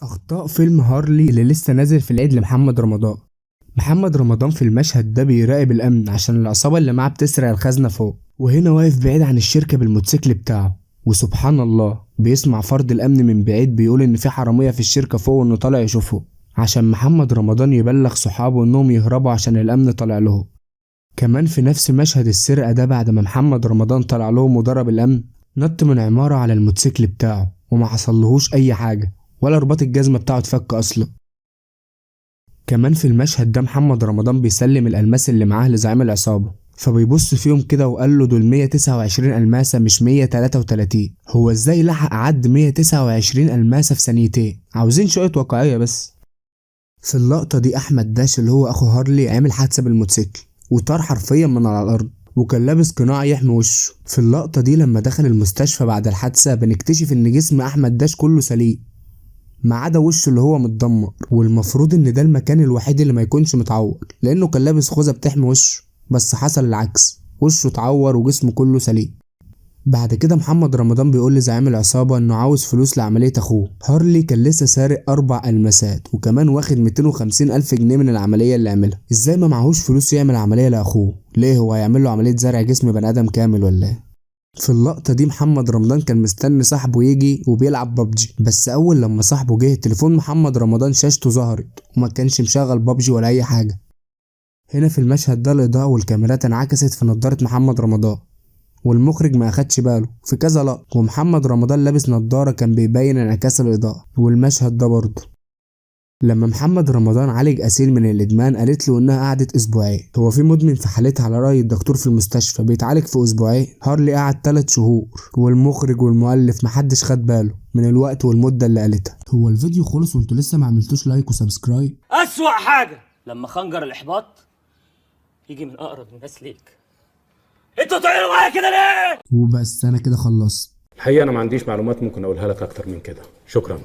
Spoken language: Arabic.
أخطاء فيلم هارلي اللي لسه نازل في العيد لمحمد رمضان. محمد رمضان في المشهد ده بيراقب الأمن عشان العصابة اللي معاه بتسرق الخزنة فوق، وهنا واقف بعيد عن الشركة بالموتوسيكل بتاعه، وسبحان الله بيسمع فرد الأمن من بعيد بيقول إن في حرامية في الشركة فوق وإنه طالع يشوفه، عشان محمد رمضان يبلغ صحابه إنهم يهربوا عشان الأمن طالع لهم. كمان في نفس مشهد السرقة ده بعد ما محمد رمضان طلع لهم وضرب الأمن، نط من عمارة على الموتوسيكل بتاعه وما حصلهوش أي حاجة، ولا رباط الجزمة بتاعه اتفك أصلا. كمان في المشهد ده محمد رمضان بيسلم الألماس اللي معاه لزعيم العصابة، فبيبص فيهم كده وقال له دول 129 ألماسة مش 133. هو ازاي لحق عد 129 ألماسة في ثانيتين؟ عاوزين شوية واقعية بس. في اللقطة دي أحمد داش اللي هو أخو هارلي عامل حادثة بالموتوسيكل وطار حرفيا من على الأرض، وكان لابس قناع يحمي وشه. في اللقطة دي لما دخل المستشفى بعد الحادثة بنكتشف إن جسم أحمد داش كله سليم ما عدا وشه اللي هو متدمر، والمفروض ان ده المكان الوحيد اللي ما يكونش متعور لانه كان لابس خوذه بتحمي وشه، بس حصل العكس، وشه اتعور وجسمه كله سليم. بعد كده محمد رمضان بيقول لزعيم العصابه انه عاوز فلوس لعمليه اخوه. هارلي كان لسه سارق 4 ألماسات وكمان واخد 250 ألف جنيه من العمليه اللي عملها. ازاي ما معهوش فلوس يعمل عمليه لاخوه؟ ليه هو هيعمل له عمليه زرع جسم بني ادم كامل ولا ايه؟ في اللقطة دي محمد رمضان كان مستني صاحبه يجي وبيلعب بابجي، بس أول لما صاحبه جه تليفون محمد رمضان شاشته ظهرت وما كانش مشغل بابجي ولا أي حاجة. هنا في المشهد ده الإضاءة والكاميرات انعكست في نضارة محمد رمضان، والمخرج ما أخدش باله في كذا لقطة، ومحمد رمضان لابس نضارة كان بيبين انعكاس الإضاءة. والمشهد ده برضه لما محمد رمضان عالج أسيل من الإدمان قالت له إنها قعدت أسبوعين. هو في مدمن في حالتها على رأي الدكتور في المستشفى بيتعالج في أسبوعين؟ هارلي قعد 3 شهور، والمخرج والمؤلف محدش خد باله من الوقت والمدة اللي قالتها. هو الفيديو خلص وانتوا لسه ما عملتوش لايك وسبسكرايب؟ أسوأ حاجة لما خنجر الإحباط يجي من أقرب الناس ليك. انتوا تعملوا معايا كده ليه؟ وبس أنا كده خلصت. الحقيقة أنا ما عنديش معلومات ممكن أقولها لك أكتر من كده، شكرا.